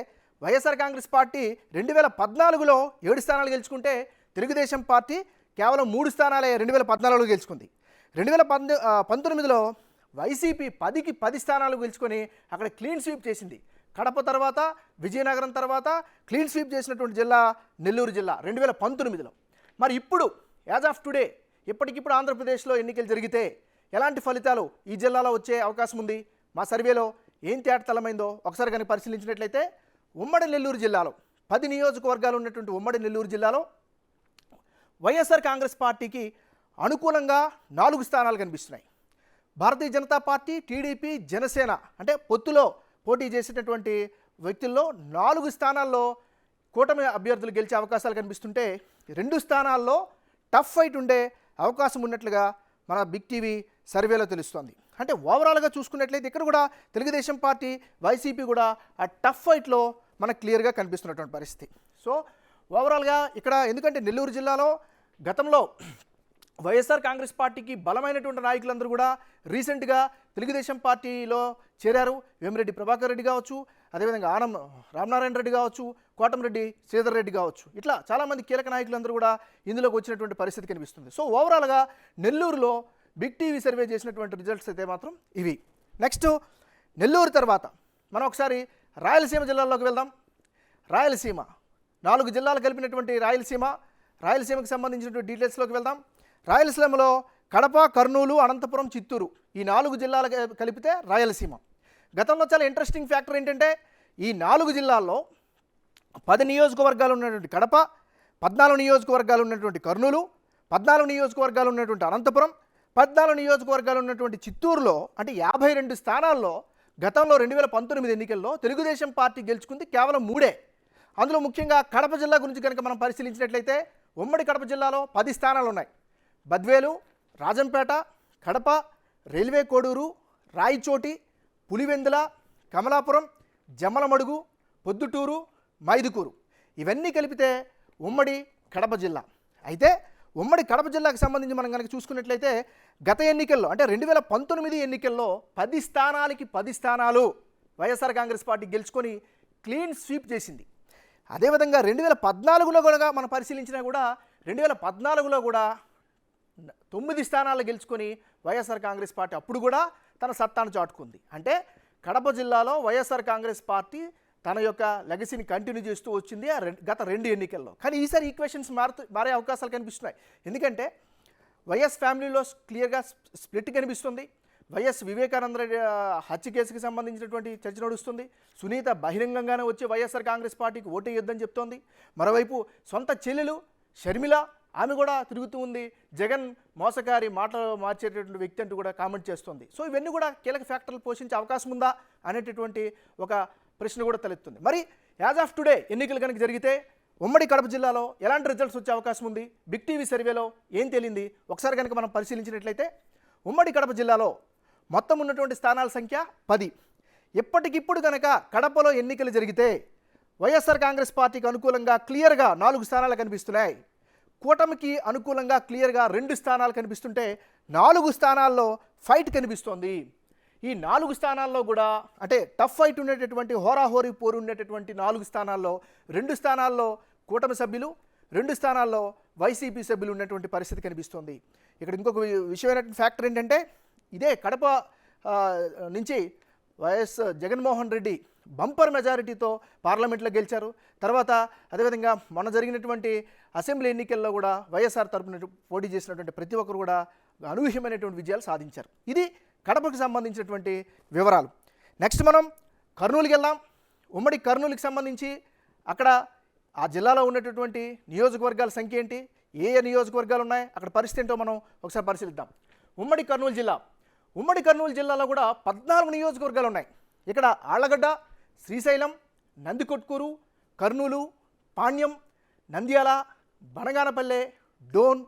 వైఎస్ఆర్ కాంగ్రెస్ పార్టీ 2014లో 7 స్థానాలు గెలుచుకుంటే తెలుగుదేశం పార్టీ కేవలం 3 స్థానాలే 2014లో గెలుచుకుంది. 2019లో వైసీపీ 10కి 10 స్థానాలు గెలుచుకొని అక్కడ క్లీన్ స్వీప్ చేసింది. కడప తర్వాత విజయనగరం తర్వాత క్లీన్ స్వీప్ చేసినటువంటి జిల్లా నెల్లూరు జిల్లా 2019లో. మరి ఇప్పుడు యాజ్ ఆఫ్ టుడే ఇప్పటికిప్పుడు ఆంధ్రప్రదేశ్లో ఎన్నికలు జరిగితే ఎలాంటి ఫలితాలు ఈ జిల్లాలో వచ్చే అవకాశం ఉంది? మా సర్వేలో ఏం తేటతలమైందో ఒకసారి కనుక పరిశీలించినట్లయితే ఉమ్మడి నెల్లూరు జిల్లాలో 10 నియోజకవర్గాలు ఉన్నటువంటి ఉమ్మడి నెల్లూరు జిల్లాలో వైఎస్ఆర్ కాంగ్రెస్ పార్టీకి అనుకూలంగా 4 స్థానాలు కనిపిస్తున్నాయి. భారతీయ జనతా పార్టీ, టీడీపీ, జనసేన అంటే పొత్తులో పోటీ చేసేటటువంటి వ్యక్తుల్లో 4 స్థానాల్లో కూటమి అభ్యర్థులు గెలిచే అవకాశాలు కనిపిస్తుంటే 2 స్థానాల్లో టఫ్ ఫైట్ ఉండే అవకాశం ఉన్నట్లుగా మన బిగ్ టీవీ సర్వేలో తెలుస్తోంది. అంటే ఓవరాల్గా చూసుకున్నట్లయితే ఇక్కడ కూడా తెలుగుదేశం పార్టీ, వైసీపీ కూడా ఆ టఫ్ ఫైట్లో మనకు క్లియర్గా కనిపిస్తున్నటువంటి పరిస్థితి. సో ఓవరాల్గా ఇక్కడ ఎందుకంటే నెల్లూరు జిల్లాలో గతంలో వైఎస్ఆర్ కాంగ్రెస్ పార్టీకి బలమైనటువంటి నాయకులందరూ కూడా రీసెంట్గా తెలుగుదేశం పార్టీలో చేరారు. వేమిరెడ్డి ప్రభాకర్ రెడ్డి కావచ్చు, అదేవిధంగా ఆనం రామనారాయణ రెడ్డి కావచ్చు, కోటమిరెడ్డి శ్రీధర్ రెడ్డి కావచ్చు, ఇట్లా చాలామంది కీలక నాయకులందరూ కూడా ఇందులోకి వచ్చినటువంటి పరిస్థితి కనిపిస్తుంది. సో ఓవరాల్గా నెల్లూరులో బిగ్ టీవీ సర్వే చేసినటువంటి రిజల్ట్స్ అయితే మాత్రం ఇవి. నెక్స్ట్ నెల్లూరు తర్వాత మనం ఒకసారి రాయలసీమ జిల్లాల్లోకి వెళ్దాం. రాయలసీమ 4 జిల్లాలు కలిపినటువంటి రాయలసీమకు సంబంధించినటువంటి డీటెయిల్స్లోకి వెళ్దాం. రాయలసీమలో కడప, కర్నూలు, అనంతపురం, చిత్తూరు ఈ 4 జిల్లాలు కలిపితే రాయలసీమ. గతంలో చాలా ఇంట్రెస్టింగ్ ఫ్యాక్టర్ ఏంటంటే ఈ 4 జిల్లాల్లో 10 నియోజకవర్గాలు ఉన్నటువంటి కడప, 14 నియోజకవర్గాలు ఉన్నటువంటి కర్నూలు, 14 నియోజకవర్గాలు ఉన్నటువంటి అనంతపురం, 14 నియోజకవర్గాలు ఉన్నటువంటి చిత్తూరులో అంటే 52 స్థానాల్లో గతంలో 2019 ఎన్నికల్లో తెలుగుదేశం పార్టీ గెలుచుకుంది కేవలం 3. అందులో ముఖ్యంగా కడప జిల్లా గురించి కనుక మనం పరిశీలించినట్లయితే ఉమ్మడి కడప జిల్లాలో 10 స్థానాలు ఉన్నాయి. బద్వేలు, రాజంపేట, కడప, రైల్వే కోడూరు, రాయచోటి, పులివెందుల, కమలాపురం, జమ్మలమడుగు, పొద్దుటూరు, మైదుకూరు ఇవన్నీ కలిపితే ఉమ్మడి కడప జిల్లా. అయితే ఉమ్మడి కడప జిల్లాకు సంబంధించి మనం కనుక చూసుకున్నట్లయితే గత ఎన్నికల్లో అంటే 2019 ఎన్నికల్లో 10 స్థానాలకి 10 స్థానాలు వైఎస్ఆర్ కాంగ్రెస్ పార్టీ గెలుచుకొని క్లీన్ స్వీప్ చేసింది. అదేవిధంగా 2014లో కూడా మనం పరిశీలించినా కూడా 2014లో కూడా 9 స్థానాలు గెలుచుకొని వైఎస్ఆర్ కాంగ్రెస్ పార్టీ అప్పుడు కూడా తన సత్తాను చాటుకుంది. అంటే కడప జిల్లాలో వైఎస్ఆర్ కాంగ్రెస్ పార్టీ తన యొక్క లెగసీని కంటిన్యూ చేస్తూ వచ్చింది గత 2 ఎన్నికల్లో. కానీ ఈసారి ఈక్వేషన్స్ మారే అవకాశాలు కనిపిస్తున్నాయి. ఎందుకంటే వైఎస్ ఫ్యామిలీలో క్లియర్గా స్ప్లిట్ కనిపిస్తుంది. వైఎస్ వివేకానంద రెడ్డి హత్య కేసుకి సంబంధించినటువంటి చర్చ నడుస్తుంది. సునీత బహిరంగంగానే వచ్చి వైఎస్ఆర్ కాంగ్రెస్ పార్టీకి ఓటేయొద్దని చెప్తోంది. మరోవైపు సొంత చెల్లెలు షర్మిల ఆమె కూడా తిరుగుతూ ఉంది. జగన్ మోసకారి మాటలు మార్చేటటువంటి వ్యక్తి అంటూ కూడా కామెంట్ చేస్తుంది. సో ఇవన్నీ కూడా కీలక ఫ్యాక్టర్లు పోషించే అవకాశం ఉందా అనేటటువంటి ఒక ప్రశ్న కూడా తలెత్తుంది. మరి యాజ్ ఆఫ్ టుడే ఎన్నికలు కనుక జరిగితే ఉమ్మడి కడప జిల్లాలో ఎలాంటి రిజల్ట్స్ వచ్చే అవకాశం ఉంది? బిగ్ టీవీ సర్వేలో ఏం తేలింది ఒకసారి కనుక మనం పరిశీలించినట్లయితే ఉమ్మడి కడప జిల్లాలో మొత్తం ఉన్నటువంటి స్థానాల సంఖ్య 10. ఇప్పటికిప్పుడు కనుక కడపలో ఎన్నికలు జరిగితే వైఎస్ఆర్ కాంగ్రెస్ పార్టీకి అనుకూలంగా క్లియర్గా 4 స్థానాలు కనిపిస్తున్నాయి. కూటమికి అనుకూలంగా క్లియర్గా 2 స్థానాలు కనిపిస్తుంటే 4 స్థానాల్లో ఫైట్ కనిపిస్తోంది. ఈ 4 స్థానాల్లో కూడా అంటే టఫ్ ఫైట్ ఉండేటటువంటి హోరాహోరీ పోరు ఉండేటటువంటి 4 స్థానాల్లో 2 స్థానాల్లో కూటమి సభ్యులు, 2 స్థానాల్లో వైసీపీ సభ్యులు ఉన్నటువంటి పరిస్థితి కనిపిస్తోంది. ఇక్కడ ఇంకొక విషయమైనటువంటి ఫ్యాక్టర్ ఏంటంటే ఇదే కడప నుంచి వైఎస్ జగన్మోహన్ రెడ్డి బంపర్ మెజారిటీతో పార్లమెంట్లో గెలిచారు. తర్వాత అదేవిధంగా మొన్న జరిగినటువంటి అసెంబ్లీ ఎన్నికల్లో కూడా వైఎస్ఆర్ తరపున పోటీ చేసినటువంటి ప్రతి ఒక్కరు కూడా అనూహ్యమైనటువంటి విజయాలు సాధించారు. ఇది కడపకు సంబంధించినటువంటి వివరాలు. నెక్స్ట్ మనం కర్నూలుకి వెళ్దాం. ఉమ్మడి కర్నూలుకి సంబంధించి అక్కడ ఆ జిల్లాలో ఉన్నటువంటి నియోజకవర్గాల సంఖ్య ఏంటి, ఏ ఏ నియోజకవర్గాలు ఉన్నాయి, అక్కడ పరిస్థితి ఏంటో మనం ఒకసారి పరిశీలిద్దాం. ఉమ్మడి కర్నూలు జిల్లాలో కూడా 14 నియోజకవర్గాలు ఉన్నాయి. ఇక్కడ ఆళ్లగడ్డ, శ్రీశైలం, నందికొట్కూరు, కర్నూలు, పాణ్యం, నంద్యాల, బనగానపల్లె, డోన్,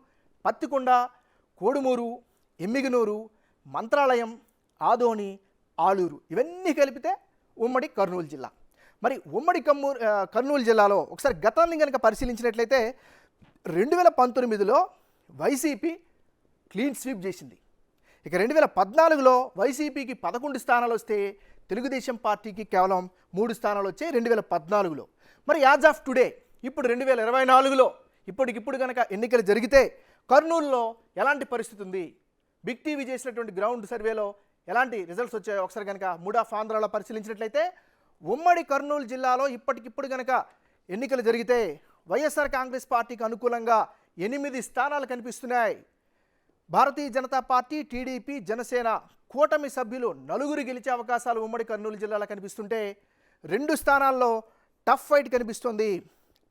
పత్తికొండ, కోడుమూరు, ఎమ్మిగనూరు, మంత్రాలయం, ఆదోని, ఆలూరు ఇవన్నీ కలిపితే ఉమ్మడి కర్నూలు జిల్లా. మరి ఉమ్మడి కర్నూలు జిల్లాలో ఒకసారి గతాన్ని కనుక పరిశీలించినట్లయితే 2019లో వైసీపీ క్లీన్ స్వీప్ చేసింది. ఇక 2014లో వైసీపీకి 11 స్థానాలు వస్తే తెలుగుదేశం పార్టీకి కేవలం 3 స్థానాలు వచ్చాయి 2014లో. మరి యాజ్ ఆఫ్ టుడే ఇప్పుడు 2024లో ఇప్పటికిప్పుడు కనుక ఎన్నికలు జరిగితే కర్నూలులో ఎలాంటి పరిస్థితి ఉంది, బిగ్ టీవీ చేసినటువంటి గ్రౌండ్ సర్వేలో ఎలాంటి రిజల్ట్స్ వచ్చాయో ఒకసారి కనుక మూడ్ ఆఫ్ ఆంధ్రాలో పరిశీలించినట్లయితే ఉమ్మడి కర్నూలు జిల్లాలో ఇప్పటికిప్పుడు కనుక ఎన్నికలు జరిగితే వైఎస్ఆర్ కాంగ్రెస్ పార్టీకి అనుకూలంగా 8 స్థానాలు కనిపిస్తున్నాయి. భారతీయ జనతా పార్టీ, టీడీపీ, జనసేన కూటమి సభ్యులు 4 గెలిచే అవకాశాలు ఉమ్మడి కర్నూలు జిల్లాలో కనిపిస్తుంటే 2 స్థానాల్లో టఫ్ ఫైట్ కనిపిస్తుంది.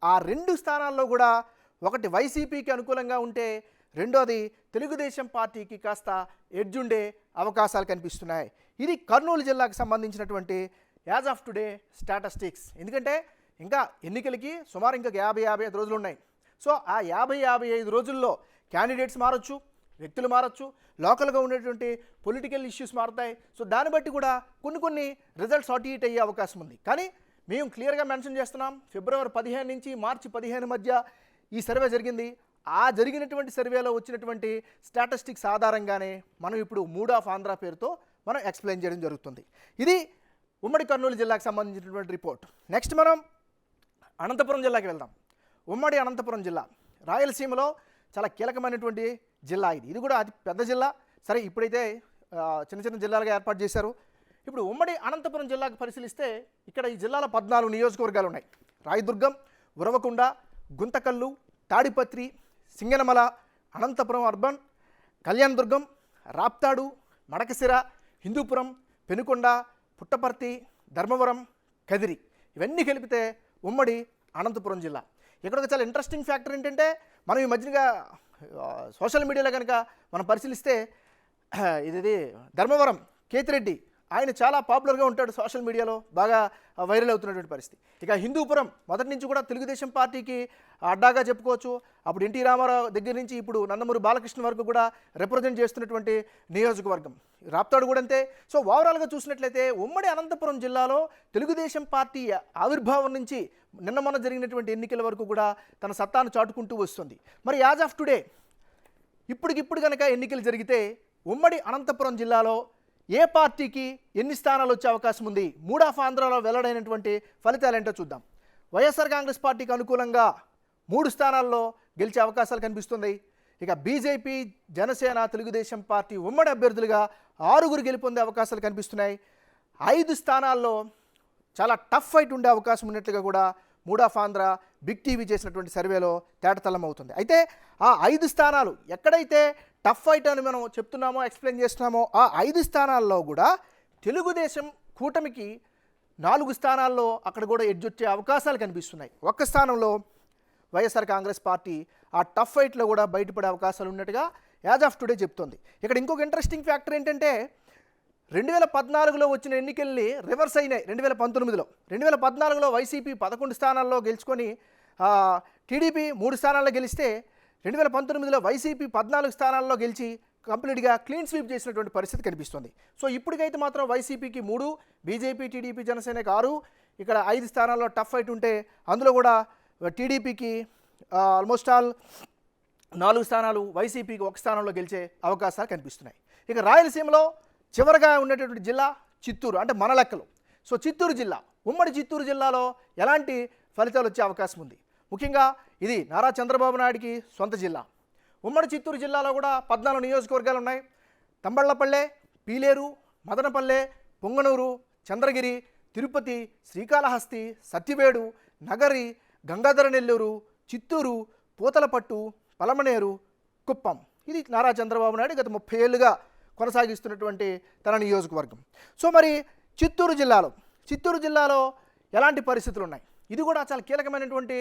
ఆ 2 స్థానాల్లో కూడా ఒకటి వైసీపీకి అనుకూలంగా ఉంటే రెండోది తెలుగుదేశం పార్టీకి కాస్త ఎడ్జుండే అవకాశాలు కనిపిస్తున్నాయి. ఇది కర్నూలు జిల్లాకు సంబంధించినటువంటి యాజ్ ఆఫ్ టుడే స్టాటిస్టిక్స్. ఎందుకంటే ఇంకా ఎన్నికలకి సుమారు ఇంకా 50-55 రోజులు ఉన్నాయి. సో ఆ 50-55 రోజుల్లో క్యాండిడేట్స్ మారచ్చు, వ్యక్తులు మారచ్చు, లోకల్గా ఉండేటువంటి పొలిటికల్ ఇష్యూస్ మారుతాయి. సో దాన్ని బట్టి కూడా కొన్ని రిజల్ట్స్ అటు ఇటు అయ్యే అవకాశం ఉంది. కానీ మేము క్లియర్గా మెన్షన్ చేస్తున్నాం, ఫిబ్రవరి 15 నుంచి మార్చి 15 మధ్య ఈ సర్వే జరిగింది. ఆ జరిగినటువంటి సర్వేలో వచ్చినటువంటి స్టాటిస్టిక్స్ ఆధారంగానే మనం ఇప్పుడు మూడ్ ఆఫ్ ఆంధ్ర పేరుతో మనం ఎక్స్ప్లెయిన్ చేయడం జరుగుతుంది. ఇది ఉమ్మడి కర్నూలు జిల్లాకు సంబంధించినటువంటి రిపోర్ట్. నెక్స్ట్ మనం అనంతపురం జిల్లాకి వెళ్దాం. ఉమ్మడి అనంతపురం జిల్లా రాయలసీమలో చాలా కీలకమైనటువంటి జిల్లా. ఇది కూడా అతి పెద్ద జిల్లా. సరే, ఇప్పుడైతే చిన్న జిల్లాలుగా ఏర్పాటు చేశారు. ఇప్పుడు ఉమ్మడి అనంతపురం జిల్లాకు పరిశీలిస్తే ఇక్కడ ఈ జిల్లాలో 14 నియోజకవర్గాలు ఉన్నాయి. రాయదుర్గం, ఉరవకొండ, గుంతకల్లు, తాడిపత్రి, సింగనమల, అనంతపురం అర్బన్, కళ్యాణదుర్గం, రాప్తాడు, మడకసిర, హిందూపురం, పెనుకొండ, పుట్టపర్తి, ధర్మవరం, కదిరి ఇవన్నీ కలిపితే ఉమ్మడి అనంతపురం జిల్లా. ఇక్కడ ఒక చాలా ఇంట్రెస్టింగ్ ఫ్యాక్టర్ ఏంటంటే మనం ఈ మధ్యగా సోషల్ మీడియాలో కనుక మనం పరిశీలిస్తే ఇది ధర్మవరం కేతిరెడ్డి ఆయన చాలా పాపులర్గా ఉంటాడు, సోషల్ మీడియాలో బాగా వైరల్ అవుతున్నటువంటి పరిస్థితి. ఇక హిందూపురం మొదటి నుంచి కూడా తెలుగుదేశం పార్టీకి అడ్డాగా చెప్పుకోవచ్చు. అప్పుడు ఎన్టీ రామారావు దగ్గర నుంచి ఇప్పుడు నందమూరి బాలకృష్ణ వరకు కూడా రిప్రజెంట్ చేస్తున్నటువంటి నియోజకవర్గం. రాప్తాడు కూడా అంతే. సో ఓవరాల్గా చూసినట్లయితే ఉమ్మడి అనంతపురం జిల్లాలో తెలుగుదేశం పార్టీ ఆవిర్భావం నుంచి నిన్న మొన్న జరిగినటువంటి ఎన్నికల వరకు కూడా తన సత్తాను చాటుకుంటూ వస్తుంది. మరి యాజ్ ఆఫ్ టుడే ఇప్పటికిప్పుడు కనుక ఎన్నికలు జరిగితే ఉమ్మడి అనంతపురం జిల్లాలో ఏ పార్టీకి ఎన్ని స్థానాలు వచ్చే అవకాశం ఉంది, మూడ్ ఆఫ్ ఆంధ్రాలో వెల్లడైనటువంటి ఫలితాలు ఏంటో చూద్దాం. వైఎస్ఆర్ కాంగ్రెస్ పార్టీకి అనుకూలంగా 3 స్థానాల్లో గెలిచే అవకాశాలు కనిపిస్తుంది. ఇక బీజేపీ, జనసేన, తెలుగుదేశం పార్టీ ఉమ్మడి అభ్యర్థులుగా 6 గెలుపొందే అవకాశాలు కనిపిస్తున్నాయి. 5 స్థానాల్లో చాలా టఫ్ ఫైట్ ఉండే అవకాశం ఉన్నట్లుగా కూడా mood of Andhra big TV చేసినటువంటి సర్వేలో తేటతెల్లం అవుతుంది. అయితే ఆ 5 స్థానాలు ఎక్కడైతే టఫ్ ఫైట్ అని మనం చెప్తున్నామో, ఎక్స్ప్లెయిన్ చేస్తున్నామో ఆ 5 స్థానాల్లో కూడా తెలుగుదేశం కూటమికి 4 స్థానాల్లో అక్కడ కూడా ఎడ్జొచ్చే అవకాశాలు కనిపిస్తున్నాయి. ఒక్క స్థానంలో వైఎస్ఆర్ కాంగ్రెస్ పార్టీ ఆ టఫ్ ఫైట్లో కూడా బయటపడే అవకాశాలు ఉన్నట్టుగా యాజ్ ఆఫ్ టుడే చెప్తోంది. ఇక్కడ ఇంకొక ఇంట్రెస్టింగ్ ఫ్యాక్టర్ ఏంటంటే 2014లో వచ్చిన ఎన్నికల్ని రివర్స్ అయినాయి 2019లో. 2014లో వైసీపీ 11 స్థానాల్లో గెలుచుకొని టీడీపీ 3 స్థానాల్లో గెలిస్తే 2019లో వైసీపీ 14 స్థానాల్లో గెలిచి కంప్లీట్గా క్లీన్ స్వీప్ చేసినటువంటి పరిస్థితి కనిపిస్తుంది. సో ఇప్పటికైతే మాత్రం వైసీపీకి 3, బీజేపీ, టీడీపీ, జనసేనకి 6, ఇక్కడ 5 స్థానాల్లో టఫ్ ఫైట్ ఉంటే అందులో కూడా టీడీపీకి ఆల్మోస్ట్ ఆల్ 4 స్థానాలు, వైసీపీకి 1 స్థానంలో గెలిచే అవకాశాలు కనిపిస్తున్నాయి. ఇక రాయలసీమలో చివరగా ఉన్నటువంటి జిల్లా చిత్తూరు, అంటే మన లెక్కలు. సో చిత్తూరు జిల్లా, ఉమ్మడి చిత్తూరు జిల్లాలో ఎలాంటి ఫలితాలు వచ్చే అవకాశం ఉంది? ముఖ్యంగా ఇది నారా చంద్రబాబు నాయుడికి సొంత జిల్లా. ఉమ్మడి చిత్తూరు జిల్లాలో కూడా 14 నియోజకవర్గాలు ఉన్నాయి. తంబళ్లపల్లె, పీలేరు, మదనపల్లె, పొంగనూరు, చంద్రగిరి, తిరుపతి, శ్రీకాళహస్తి, సత్యవేడు, నగరి, గంగాధర నెల్లూరు, చిత్తూరు, పూతలపట్టు, పలమనేరు, కుప్పం. ఇది నారా చంద్రబాబు నాయుడు గత 30 ఏళ్ళుగా కొనసాగిస్తున్నటువంటి తన నియోజకవర్గం. సో మరి చిత్తూరు జిల్లాలో ఎలాంటి పరిస్థితులు ఉన్నాయి? ఇది కూడా చాలా కీలకమైనటువంటి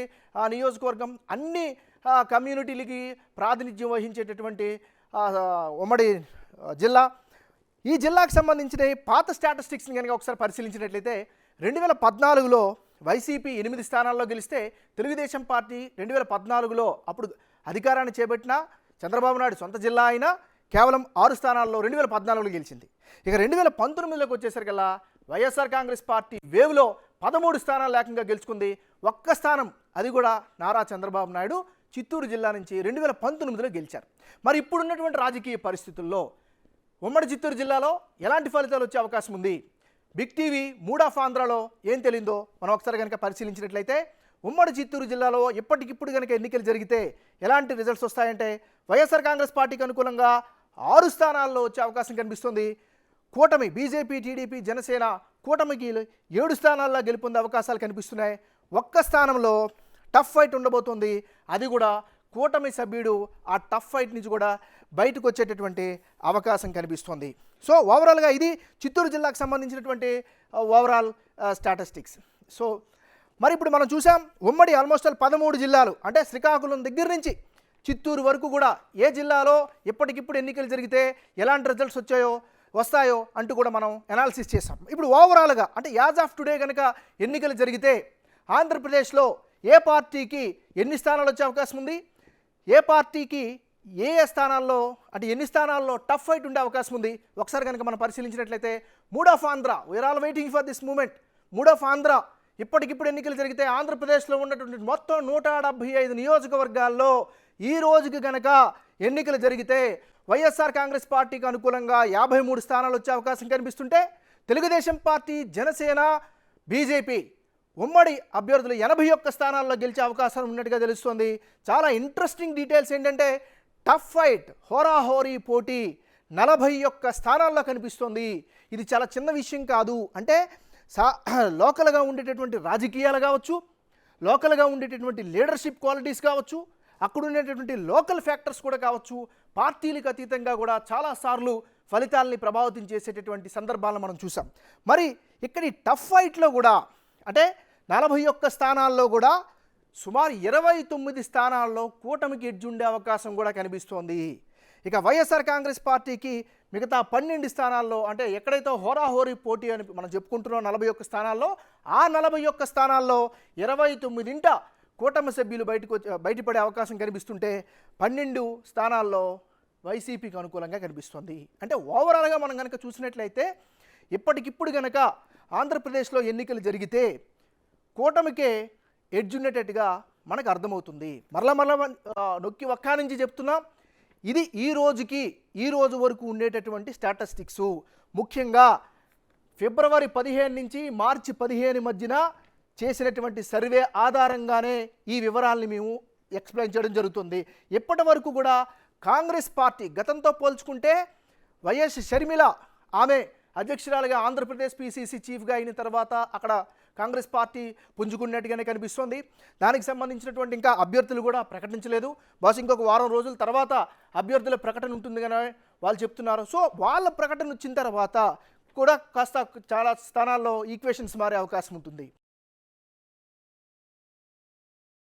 నియోజకవర్గం. అన్ని కమ్యూనిటీలకి ప్రాతినిధ్యం వహించేటటువంటి ఉమ్మడి జిల్లా. ఈ జిల్లాకు సంబంధించిన పాత స్టాటిస్టిక్స్ని కనుక ఒకసారి పరిశీలించినట్లయితే 2014లో వైసీపీ 8 స్థానాల్లో గెలిస్తే తెలుగుదేశం పార్టీ 2014లో అప్పుడు అధికారాన్ని చేపట్టిన చంద్రబాబు నాయుడు సొంత జిల్లా అయినా కేవలం 6 స్థానాల్లో 2014లో గెలిచింది. ఇక 2019లోకి వచ్చేసరికల్లా వైఎస్ఆర్ కాంగ్రెస్ పార్టీ వేవ్లో 13 స్థానాలు ఏకంగా గెలుచుకుంది. 1 స్థానం, అది కూడా నారా చంద్రబాబు నాయుడు చిత్తూరు జిల్లా నుంచి 2019లో గెలిచారు. మరి ఇప్పుడున్నటువంటి రాజకీయ పరిస్థితుల్లో ఉమ్మడి చిత్తూరు జిల్లాలో ఎలాంటి ఫలితాలు వచ్చే అవకాశం ఉంది? బిగ్ టీవీ మూడ్ ఆఫ్ ఆంధ్రాలో ఏం తెలిందో మనం ఒకసారి కనుక పరిశీలించినట్లయితే ఉమ్మడి చిత్తూరు జిల్లాలో ఇప్పటికిప్పుడు కనుక ఎన్నికలు జరిగితే ఎలాంటి రిజల్ట్స్ వస్తాయంటే వైఎస్ఆర్ కాంగ్రెస్ పార్టీకి అనుకూలంగా 6 స్థానాల్లో వచ్చే అవకాశం కనిపిస్తుంది. కూటమి బీజేపీ, టీడీపీ, జనసేన కూటమికి 7 స్థానాల్లో గెలుపొందే అవకాశాలు కనిపిస్తున్నాయి. 1 స్థానంలో టఫ్ ఫైట్ ఉండబోతుంది. అది కూడా కూటమి సభ్యుడు ఆ టఫ్ ఫైట్ నుంచి కూడా బయటకు వచ్చేటటువంటి అవకాశం కనిపిస్తుంది. సో ఓవరాల్గా ఇది చిత్తూరు జిల్లాకు సంబంధించినటువంటి ఓవరాల్ స్టాటిస్టిక్స్. సో మరి ఇప్పుడు మనం చూసాం ఉమ్మడి ఆల్మోస్ట్ 13 జిల్లాలు, అంటే శ్రీకాకుళం దగ్గర నుంచి చిత్తూరు వరకు కూడా ఏ జిల్లాలో ఇప్పటికిప్పుడు ఎన్నికలు జరిగితే ఎలాంటి రిజల్ట్స్ వస్తాయో అంటూ కూడా మనం అనాలిసిస్ చేసాం. ఇప్పుడు ఓవరాల్గా అంటే యాజ్ ఆఫ్ టుడే కనుక ఎన్నికలు జరిగితే ఆంధ్రప్రదేశ్లో ఏ పార్టీకి ఎన్ని స్థానాలు వచ్చే అవకాశం ఉంది, ఏ పార్టీకి ఏ స్థానాల్లో, అంటే ఎన్ని స్థానాల్లో టఫ్ ఫైట్ ఉండే అవకాశం ఉంది ఒకసారి కనుక మనం పరిశీలించినట్లయితే mood of Andhra, we are all waiting for this moment. Mood of Andhra, ఇప్పటికిప్పుడు ఎన్నికలు జరిగితే ఆంధ్రప్రదేశ్లో ఉన్నటువంటి మొత్తం 175 నియోజకవర్గాల్లో ఈ రోజుకి కనుక ఎన్నికలు జరిగితే వైఎస్ఆర్ కాంగ్రెస్ పార్టీకి అనుకూలంగా 53 స్థానాలు వచ్చే అవకాశం కనిపిస్తుంటే తెలుగుదేశం పార్టీ, జనసేన, బీజేపీ ఉమ్మడి అభ్యర్థులు 81 స్థానాల్లో గెలిచే అవకాశం ఉన్నట్టుగా తెలుస్తోంది. చాలా ఇంట్రెస్టింగ్ డీటెయిల్స్ ఏంటంటే టఫ్ ఫైట్, హోరాహోరీ పోటీ 41 స్థానాల్లో కనిపిస్తోంది. ఇది చాలా చిన్న విషయం కాదు. అంటే లోకల్గా ఉండేటటువంటి రాజకీయాలు కావచ్చు, లోకల్గా ఉండేటటువంటి లీడర్షిప్ క్వాలిటీస్ కావచ్చు, అక్కడ ఉండేటటువంటి లోకల్ ఫ్యాక్టర్స్ కూడా కావచ్చు, పార్టీలకు అతీతంగా కూడా చాలాసార్లు ఫలితాలని ప్రభావితం చేసేటటువంటి సందర్భాలను మనం చూసాం. మరి ఇక్కడ ఈ టఫ్ ఫైట్లో కూడా అంటే 41 స్థానాల్లో కూడా సుమారు 29 స్థానాల్లో కూటమికి ఎడ్జ్ ఉండే అవకాశం కూడా కనిపిస్తోంది. ఇక వైఎస్ఆర్ కాంగ్రెస్ పార్టీకి మిగతా 12 స్థానాల్లో, అంటే ఎక్కడైతే హోరాహోరీ పోటీ అని మనం చెప్పుకుంటున్నాం 41 స్థానాల్లో, ఆ 41 స్థానాల్లో 29 కూటమి సభ్యులు బయటపడే అవకాశం కనిపిస్తుంటే 12 స్థానాల్లో వైసీపీకి అనుకూలంగా కనిపిస్తుంది. అంటే ఓవరాల్గా మనం కనుక చూసినట్లయితే ఇప్పటికిప్పుడు కనుక ఆంధ్రప్రదేశ్లో ఎన్నికలు జరిగితే కూటమికే ఎడ్జ్ ఉండేటట్టుగా మనకు అర్థమవుతుంది. మరలా నొక్కి ఒక్క నుంచి చెప్తున్నా, ఇది ఈ రోజు వరకు ఉండేటటువంటి స్టాటిస్టిక్స్. ముఖ్యంగా ఫిబ్రవరి 15 నుంచి మార్చి 15 మధ్యన చేసినటువంటి సర్వే ఆధారంగానే ఈ వివరాలని మేము ఎక్స్ప్లెయిన్ చేయడం జరుగుతుంది. ఇప్పటి వరకు కూడా కాంగ్రెస్ పార్టీ గతంతో పోల్చుకుంటే వైఎస్ షర్మిల ఆమె అధ్యక్షురాలుగా ఆంధ్రప్రదేశ్ పీసీసీ చీఫ్గా అయిన తర్వాత అక్కడ కాంగ్రెస్ పార్టీ పుంజుకున్నట్టుగానే కనిపిస్తోంది. దానికి సంబంధించినటువంటి ఇంకా అభ్యర్థులు కూడా ప్రకటించలేదు. బహుశా ఇంకొక వారం రోజుల తర్వాత అభ్యర్థుల ప్రకటన ఉంటుంది కానీ వాళ్ళు చెప్తున్నారు. సో వాళ్ళ ప్రకటన వచ్చిన తర్వాత కూడా కాస్త చాలా స్థానాల్లో ఈక్వేషన్స్ మారే అవకాశం ఉంటుంది.